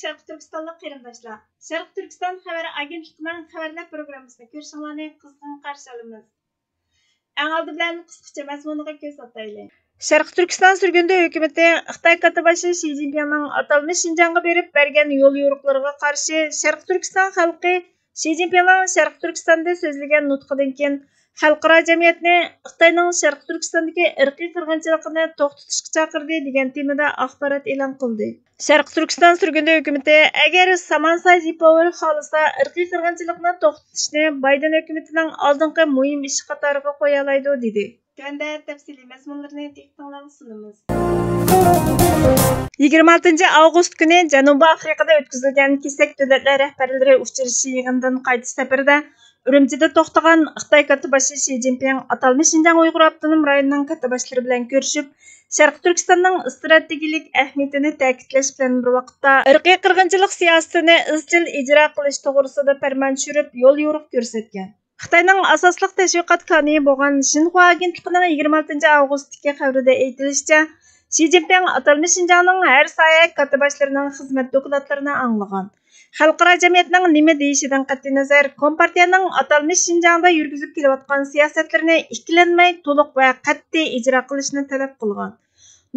Şərq Türkistanlıq qarindaşlar. Şərq Türkistan xəbər agentliğinin xəbərlər proqramısını görüşünüzü qızğın qarşı alırıq. Ən aldı bilan qısqacha məzmununa göz ataylı. Şərq Türkistan sürgündə hökuməti Xitay katibaşı Xi Jinping'nin atalmış Şinjanğa berib bergen yol yo'riqlariga qarshi Şərq Türkistan xalqi Xi Jinping'nin Şərq Türkistanda so'zlagan nutqidan keyin xalqaro jamiyatni Xitoyning Şərq Türkistondagi irqiy qirg'inchilikni to'xtatishga chaqirdi degan temada axborot e'lon qildi. Şərq Türkistan sürgündə hökuməti əgər Samansay Zipover xalisa irqiy qirg'inchilikni to'xtatishni Bayden hökumətinin aldınqı muhim ishi qatoriga qo'ya oladi dedi. Tövəndə təfsili məzmunlarını diqqətinizə sunumuz. 26 avgust günü Janubiy Afrikada o'tkazilgan kesak davlatlar rahbarlari uchrashuvi yig'inidan qaytish safarida Ürümçide to'xtagan Xitoy katibaşı Xi Jinping atalmış Şinjan Uyg'ur avtonom rayonining katibaşlari bilan ko'rishib, Şərq Türkistanning strategik ahamiyatini ta'kidlash bilan bir vaqtda irqiy qirg'inchilik siyosatini izchil ijro qilish to'g'risida farmon tushirib, yo'l yo'riq ko'rsatgan. Xitoyning asosliq tashviqot koni bo'lgan Xinhua agentligining 26 avgustdagi xabarida aytilishicha, Xi Jinping atalmış Şinjanning har soya katibashlarining xizmat dokladlarini anglagan. Xalqaro jamiyatning nima deyishidan qat'iy nazar, Kompartiyaning atalmış Şinjanda yurgizib kelayotgan siyosatlarini ikkilanmay, to'liq va qat'iy ijro qilishni talab qilgan.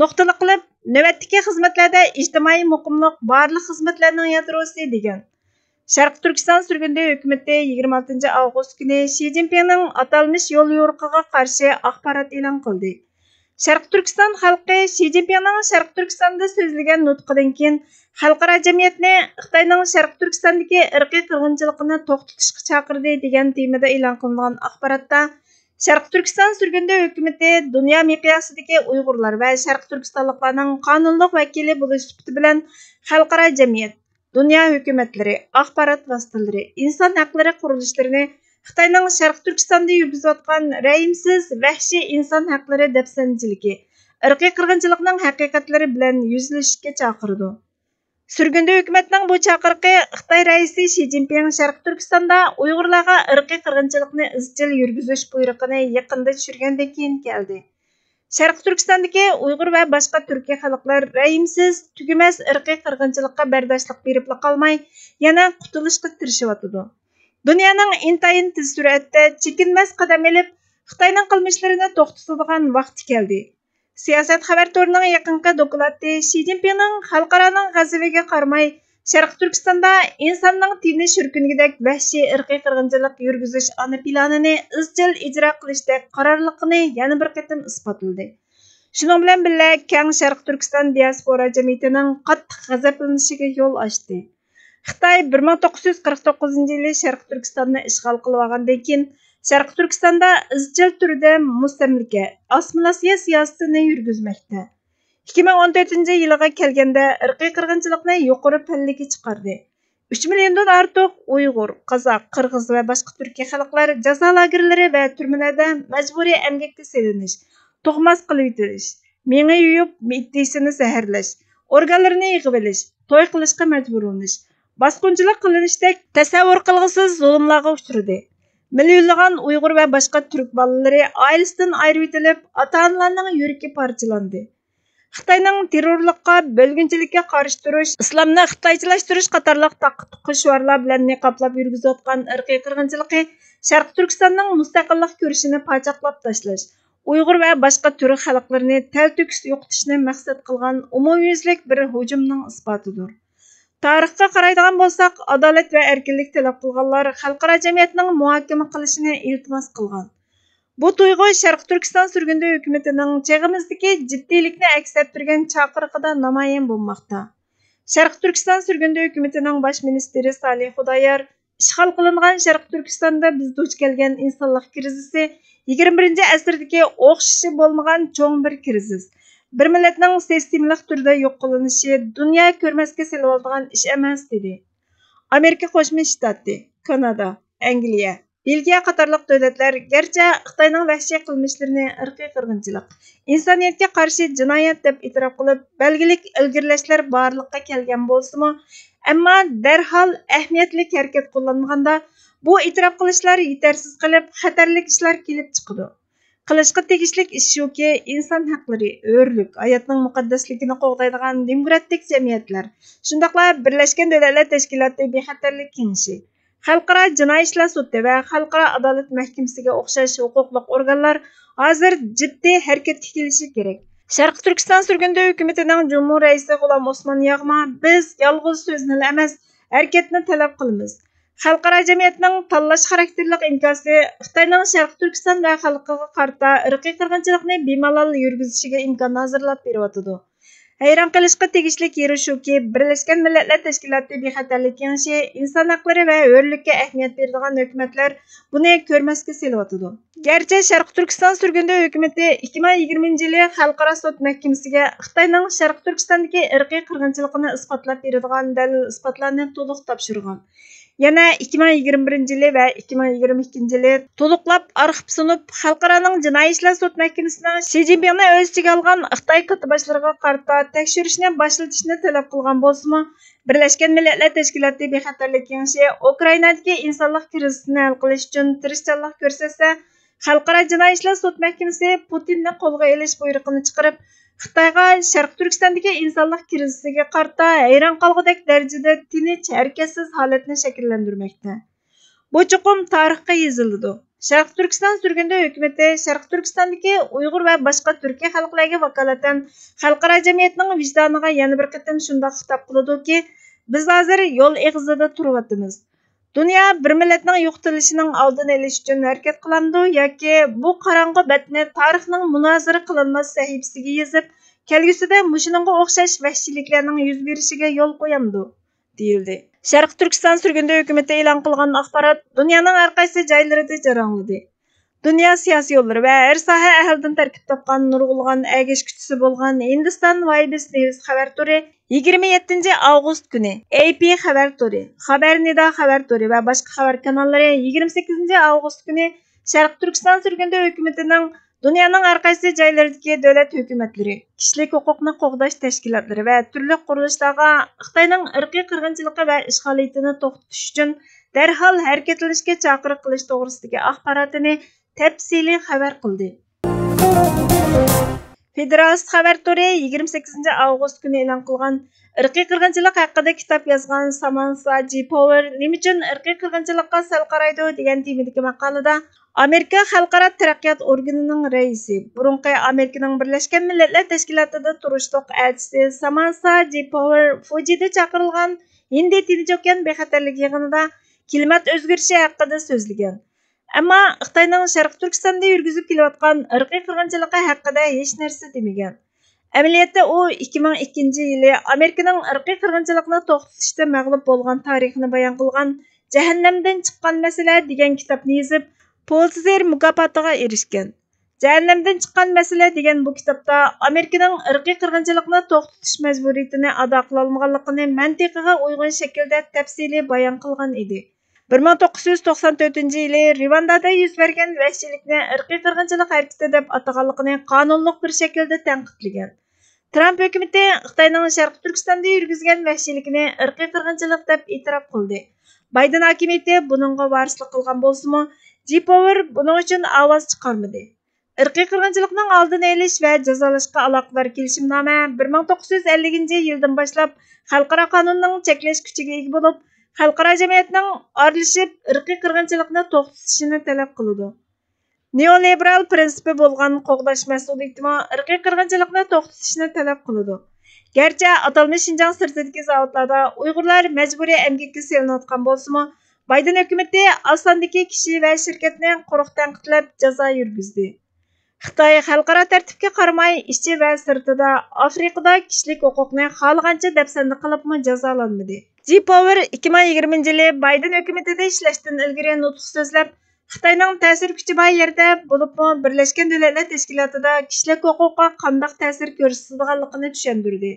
Nuqtali qilib, navbatdagi xizmatlarda ijtimoiy muqimlik barliq xizmatlarning yadrosi degan. Şərq Türkistan sürgündə hökuməti 26 avgust günü Xi Jinping'nin atalmış yo'l yo'riqiga qarshi axborot e'lon qildi. Şərq Türkistan xalqi Xi Jinping'nin Şərq Türkistan'da so'zlagan nutqidan keyin xalqaro jamiyatni Xitoyning Şərq Türkistan'dagi irqiy qirg'inchilikni to'xtatishga chaqirdi degan temada e'lon qilingan axborotda Şərq Türkistan sürgündə hökuməti dunyo miqyosidagi Uyg'urlar va Şərq Türkistanliklarning qonunliq vakili bo'lish sifati bilan xalqaro jamiyat, dunyo hukumatlari, axborot vositalari, inson haqlari qurilishlarini Xitoyning Şərq Türkistan'da yurgizayotgan rəhimsiz, vəhşi inson haqlari dafsanchiligi, irqiy qirg'inchilikning haqiqatlari bilan yuzlashishga chaqirdi. Sürgündə hökumətinin bu çaqırıqı Xitay raisi Xi Jinping Şərq Türkistan'da Uyg'urlarga irqiy qirg'inchilikni izchil yurgizish buyruqini yaqinda tushirgandan keyin keldi. Şərq Türkistan'dagi Uyg'ur va boshqa turkiy xalqlar rəhimsiz, tugumas irqiy qirg'inchilikqa bardoshlik berib qolmay, yana qutulishga tirishyotdi. Dunyoning intayin tez suratda chekinmas qadam olib, Xitoyning qilmishlarini to'xtatadigan vaqti keldi. Siyosat xabar torining yaqinqi doklati Xi Jinpingning xalqaroning g'azabiga qaramay, Şərq Türkistan'da insonning tinish hurkunigidek vahshiy irqiy qirg'inchilik yurgizish ana planini izchil ijro qilishdek qarorliqini yana bir qatim isbotladi. Shuning bilan birga keng Şərq Türkistan diaspora jamiyatining qattiq g'azablanishiga yo'l ochdi. Xitoy 1949-yili Şərq Türkistanni ishg'ol qilib olgandan keyin Şərq Türkistan'da izchil turda mustamlika, assimilyatsiya siyosatini yurgizmoqda. 2014-yilga kelganda irqiy qirg'inchilikni yuqori pallaga chiqardi. 3 milliondan ortiq Uyg'ur, Qozoq, Qirg'iz va boshqa turkiy xalqlar jazo lagerlari va turmalarda majburiy emgakka selinish, tug'mas qilib yetilish, meni yuyib, middisini zaharlash, organlarini yig'ib olish, to'y qilishga majburlanish, bosqinchilik qilinishdek tasavvur qilg'isiz zulmlarga uchradi. Milyonlagan Uyg'ur va boshqa turk bolalari oilasidan ayirib etilib, ota-onalarning yuragi parchalandi. Xitoyning terrorlikqa, bo'lginchilikka qarshi turish, islomni xitoychilashtirish qatorliq taqi-tuqishvorlar bilan niqoblab yurgizayotgan irqiy qirg'inchiligi Şərq Türkistanning mustaqillik ko'rishini pachoqlab tashlash, Uyg'ur va boshqa turk xalqlarini taltukis yo'qotishni maqsad qilgan umumyuzlik bir hujumning isbotidir. Tarixga qaraydigan bo'lsak, adolat va erkinlik talab qilganlar xalqaro jamiyatning muhokama qilishini iltimos qilgan. Bu tuyg'u Şərq Türkistan sürgündə hökumətinin çağımızdakı jiddiylikni aks ettirgan chaqiriqida namoyon bo'lmoqda. Şərq Türkistan sürgündə hökumətinin bosh ministri Salih Xudoyor ishg'ol qilingan Şərq Türkistan'da biz duch kelgan insonlik krizisi 21-asrdagi o'xshashi bo'lmagan cho'ng bir krizis. Bir millatning sistemlik turda yo'q qilinishi dunyo ko'rmasga selib olgan ish emas dedi. Amerika Qo'shma Shtati, Kanada, Angliya, Belgiya qatorliq davlatlar garchi Xitoyning vahshiy qilmishlarini irqiy qirg'inchilik, insoniyatga qarshi jinoyat deb e'tirof qilib, belgilik ilgirlashlar borliqqa kelgan bo'lsa-mu, ammo darhol ahamiyatli harakat qo'llanmaganda bu e'tirof qilishlar yetarsiz qilib, xatarli ishlar kelib chiqadi. Qilishqa tegishlik ish shuki, inson haqlari, o'rlik, hayotning muqaddasligini qo'g'daydigan demokratik jamiyatlar, shundaqla Birlashgan Davlatlar Tashkiloti bexatarlik kengashi, xalqaro jinoiy ishlar sudi va xalqaro adolat mahkamasiga o'xshash huquqliq organlar hozir jiddiy harakatga kelishi kerak. Sharqi Turkiston surgunda hukumatining Cumhur raisi G'ulom Osmon Yag'ma biz yolg'iz so'zni emas, harakatni talab qilamiz. Xalqaro jamiyatning tanlash xarakterlik inkosi Xitoyning Sharqi Turkiston va xalqiga qarta irqiy qirg'inchilikni bemalol yurgizishiga imkon hozirlab beryotidi. Hayron qilishga tegishli yeri shuki, Birlashgan Millatlar Tashkiloti bexatarlik kengashi inson haqlari va hurlikka ahamiyat beradigan hukumatlar buni ko'rmasga selyotidi. Gerçi Sharqi Turkiston surgunda hukumati 2020-yili Xalqaro sud mahkamasiga Xitoyning Sharqi Turkistondagi irqiy qirg'inchilikni isbotlab beradigan dalil isbotlarni to'liq topshirgan. Yana 2021-yili va 2022-yili to'liqlab arxiv sunib, xalqaroning jinoiy ishlar sud mahkamasining Shi Jinpingni o'z ichiga olgan Xitoy qatnashchilariga qarta tekshirishni boshlatishni talab qilgan bo'lsa-mu, Birlashgan Millatlar Tashkiloti bexatarlik kengashi Ukrainadagi insonlik krizisini hal qilish uchun tirishchanlik ko'rsatsa, xalqaro jinoiy ishlar sud mahkamasi Putinni qo'lga olish buyrug'ini chiqarib, Xitoyga Sharq Turkistondagi insonlik krizisiga qarta hayron qolgudek darajada tinch, harakatsiz holatni shakllantirmoqda. Bu chuqur tarixga yozildi. Sharq Turkiston surgunda hukumati Sharq Turkistondagi Uyg'ur va boshqa Turkiya xalqlariga vakolatan xalqaro jamiyatning vijdoniga yana bir qatam shunday xitob qiladi-ki, biz hozir yo'l eg'izida turyapmiz. Dünya bir millatning yo'qotilishining oldini olish uchun harakat qilamdi yoki bu qorong'u batni tarixning munozara qilinmas sahifasiga yozib, kelgusida mushuninga o'xshash vahshiyliklarning yuz berishiga yo'l qo'yamdi, deyildi. Sharq Turkiston surgunda hukumati e'lon qilgan axborot dunyoning har qaysi joylarida jarangladi. Dünya siyosiy yo'llari va har soha ahlidan tarkib topgan nurg'ulg'an әгеш kuchisi bo'lgan Hindiston Vibes News xabar turi 27 avgust kuni AP xabar turi, Xabar Nido xabar turi va boshqa xabar kanallari 28 avgust kuni Sharq Turkiston surgunda hukumatining dunyoning har qaysi joylaridagi davlat hukumatlari, kishilik huquqni qo'g'dash tashkilotlari va turli qurilishlarga Xitoyning irqiy qirg'inchiligi va ishg'oliyatini to'xtatish uchun darhol harakatlanishga chaqiriq qilish to'g'risidagi axborotini tafsili xabar qildi. Federalist xabar turi 28 avgust kuni e'lon qilgan irqiy qirg'inchilik haqida kitob yozgan Samantha J. Power nima uchun irqiy qirg'inchilikqa sal qaraydi degan temadagi maqolada Amerika Xalqaro taraqqiyot organining raisi, burunqi Amerikaning Birlashgan Millatlar Tashkilotida turishliq elchisi Samantha J. Power Fujida chaqirilgan Hindi Tinch okean bexatarlik yig'inida klimat o'zgarishi haqida so'zlagan. Ammo Xitoyning Sharq Turkistonda yurgizib kelayotgan irqiy qirg'inchiligi haqida hech narsa demagan. Amaliyotda u 2002-yili Amerikaning irqiy qirg'inchilikni to'xtatishda mag'lub bo'lgan tarixini bayon qilgan Jahannamdan chiqqan masala degan kitobni yozib, Pulitzer mukofotiga erishgan. Jahannamdan chiqqan masala degan bu kitobda Amerikaning irqiy qirg'inchilikni to'xtatish majburiyatini ado qila olmaganligini mantiqiga uyg'un shaklda tafsili bayon qilgan edi. 1994-yili Rivandada yuz bergan vahshiylikni irqiy qirg'inchilik harakati deb ataganligini qonunliq bir shaklda tanqidlagan. Trump hukumati Xitoyning Sharq Turkistonda yurgizgan vahshiylikni irqiy qirg'inchilik deb e'tirof qildi. Biden hokimiyati buningga varislik qilgan bo'lsa-mu, J. Power buning uchun ovoz chiqarmadi. Irqiy qirg'inchilikning oldini olish va jazolashga aloqador kelishimnoma 1950-yildan boshlab xalqaro qonunning cheklash kuchiga ega bo'lib, xalqaro jamiyatning aralashib irqiy qirg'inchilikni to'xtatishini talab qiladi. Neoliberal prinsipi bo'lgan qo'g'dash mas'uliyatimi irqiy qirg'inchilikni to'xtatishni talab qiladi. Gerçi atalmış Şinjan sirtidagi zavodlarda Uyg'urlar majburiy emgakka selinayotgan bo'lsa-mu, Biden hukumati osondagi kishi va shirkatni quruq tanqidlab jazo yurgizdi. Xitoy xalqaro tartibga qaramay ichi va sirtida Afrikada kishilik huquqni xohlagancha dafsanda qilibmi jazolanmadi. J. Power 2020-yili Biden hukumatida ishlashdan ilgari nutq so'zlab, Xitoyning ta'sir kuchi bor yerda bo'libmi Birlashgan Davlatlar Tashkilotida kishilik huquqqa qanday ta'sir ko'rsatadiganligini tushuntirdi.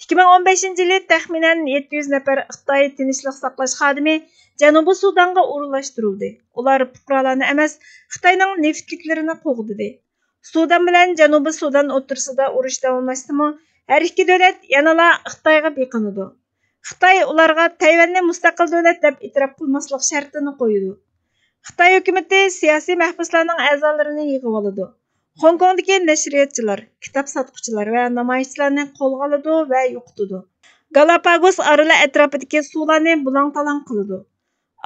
2015-yili taxminan 700 nafar Xitoy tinchlik saqlash xodimi Janubiy Sudanga o'rinlashtirildi. Ular fuqarolarni emas, Xitoyning neftliklarini qo'g'didi. Sudan bilan Janubiy Sudan o'rtasida urush davomlashsa-mu, har ikki davlat yanala Xitoyga beqinadi. Xitoy ularga Tayvanni mustaqil davlat deb e'tirof qilmaslik shartini qo'ydi. Xitoy hukumati siyosiy mahbuslarning a'zolarini yig'ib oladi. Hong Kongdagi nashriyatchilar, kitob sotuvchilar va namoyishchilarni qo'lga oladi va yo'qotadi. Galapagos oroli atrofidagi suvlarni bulang-talang qiladi.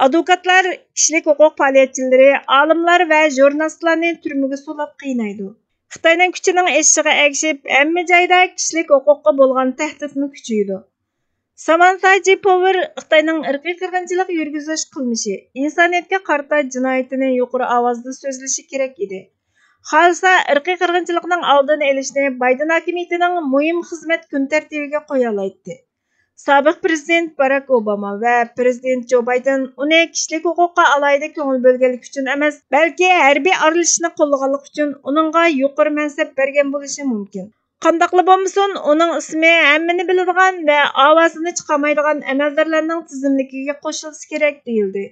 Advokatlar, kishilik huquq faoliyatchilari, olimlar va jurnalistlarni turmaga solib qiynaydi. Xitoyning kuchining eshishiga ergishib, hamma joyda kishilik huquqqa bo'lgan tahdidni kuchaydi. Samantha Power Xitoyning irqiy qirg'inchilik yurgizish qilmishi, insoniyatga qarata jinoyatini yuqori ovozda so'zlashi kerak edi. Xalsa irqiy qirg'inchilikning oldini olishni Bayden hokimiyatining muhim xizmat kun tartibiga qo'ya oladi. Sobiq prezident Barack Obama va prezident Joe Biden uni kishilik huquqqa alohida ko'ngil bo'lganligi uchun emas, balki harbiy aralashishni qo'llaganligi uchun uningga yuqori mansab bergan bo'lishi mumkin. Qandaqlı bo'lmasin, uning ismi hammani biladigan va ovozini chiqarmaydigan amaldorlarning tizimligiga qo'shilsa kerak deyildi.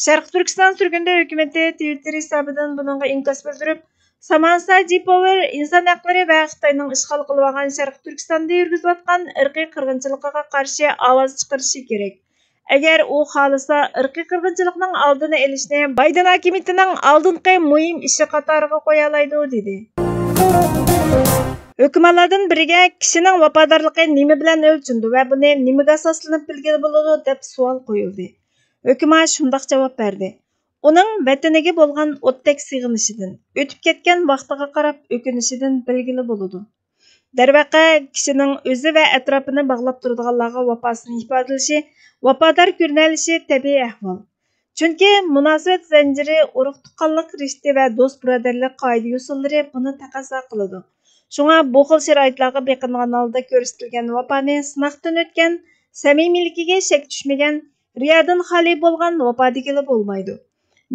Sharq Turkiston surgunda hukumati Twitter hisobidan buningga inkos bildirib, Samantha Power inson haqlari va Xitoyning ishg'ol qilib olgan Sharq Turkistonda yurgizayotgan irqiy qirg'inchilikqa qarshi ovoz chiqarishi kerak. Agar u xohlasa, irqiy qirg'inchilikning oldini olishni Bayden hokimiyatining oldingi muhim ishi qatoriga qo'ya oladi dedi. Hükümetlerden biriga kishining vafodorligi nima bilan o'lchindi va buni nimaga asoslanib bilgani bo'ladi deb savol qo'yildi. Hukumat shundoq javob berdi. Uning vataniga bo'lgan o'tdek sig'inishidan, o'tib ketgan vaqtiga qarab o'kinishidan bilgili bo'ladi. Darvaqa kishining o'zi va atrofini bog'lab turadiganlarga vafosini ifodalashi, vafodor ko'rinalishi tabiiy ahvol. Chunki munosabat zanjiri, urug' tuqqanlik rishti va do'st birodarlik qoida usullari buni taqozo qiladi. Şuna bu xil sharoitlarga beqingan holda ko'rsatilgan vafoni sinoqdan o'tgan, samimiyligiga shak tushmagan, riyodan xoli bo'lgan vafo degili bo'lmaydi.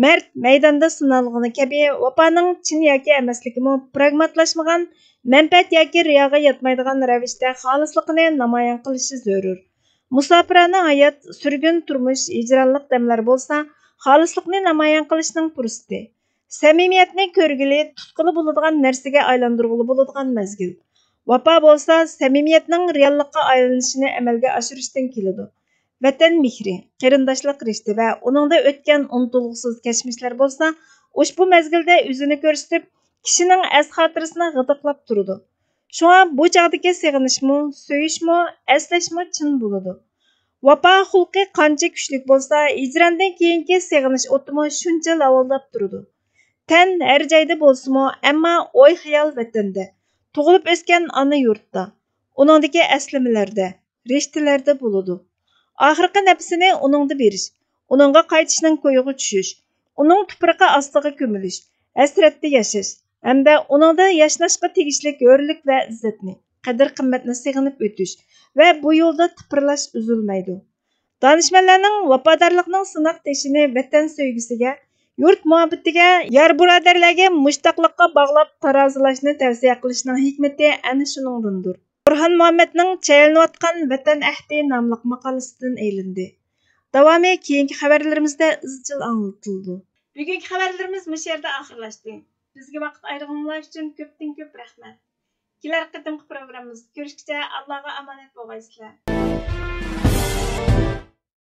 Mard maydonda sinalgani kabi vafoning chin yoki emasligimi pragmatlashmagan, manfaat yoki riyoga yetmaydigan ravishda xolisligini namoyon qilishi zarur. Musofirona hayot, surgun turmush, hijronlik damlar bo'lsa, xolislikni namoyon qilishning fursati. Samimiyatni ko'rgili, tutquli bo'ladigan narsaga aylantirg'ili bo'ladigan mezgil. Vafo bo'lsa, samimiyatning reallikqa aylanishini amalga oshirishdan keladi. Vatan mehri, qarindoshlik rishti va uningda o'tgan unutulg'usiz kechmishlar bo'lsa, ushbu mezgilda o'zini ko'rsatib, kishining as xotirasini g'idiqlab turadi. Shunga bu chog'dagi sig'inishmi, so'yishmi, eslashmi chin bo'ladi. Vafo xulqi qancha kuchli bo'lsa, hijrondan keyingi sig'inish o'timi shuncha lavildab turadi. Tən hər joyda bolsunmu, ammo o'y xiyol vatanda, tug'ilib o'sgan ona yurtda, uningdagi aslamalarda, rishtalarda bo'ladi. Oxirgi nafsini uningda berish, uningga qaytishning ko'yiga tushish, uning tuproqi ostiga ko'milish, hasratda yashash, hamda uningda yashnashga tegishli hurlik va izzatni, qadr-qimmatni sig'inib o'tish va bu yo'lda tipirlash uzilmaydi. Danishmanlarning vafodorlikning sinoq teshini vatan sevgisiga, yurt muhabbetiga, yar birodarlarga mushtaqlikqa bog'lab tarozilashni tavsiya qilishning hikmati ana shuningdandir. Burhan Muhammadning chayalanayotgan Vatan ahdi nomli maqolasidan e'lindi. Davomi keyingi xabarlarimizda izchil anglitildi. Bugungi xabarlarimiz bu yerda oxirlashdi. Bizga vaqt ayirganlar uchun ko'pdan-ko'p rahmat. Kelar qatimki programmamizda ko'rishguncha Allohga omonat bo'lgaysizlar.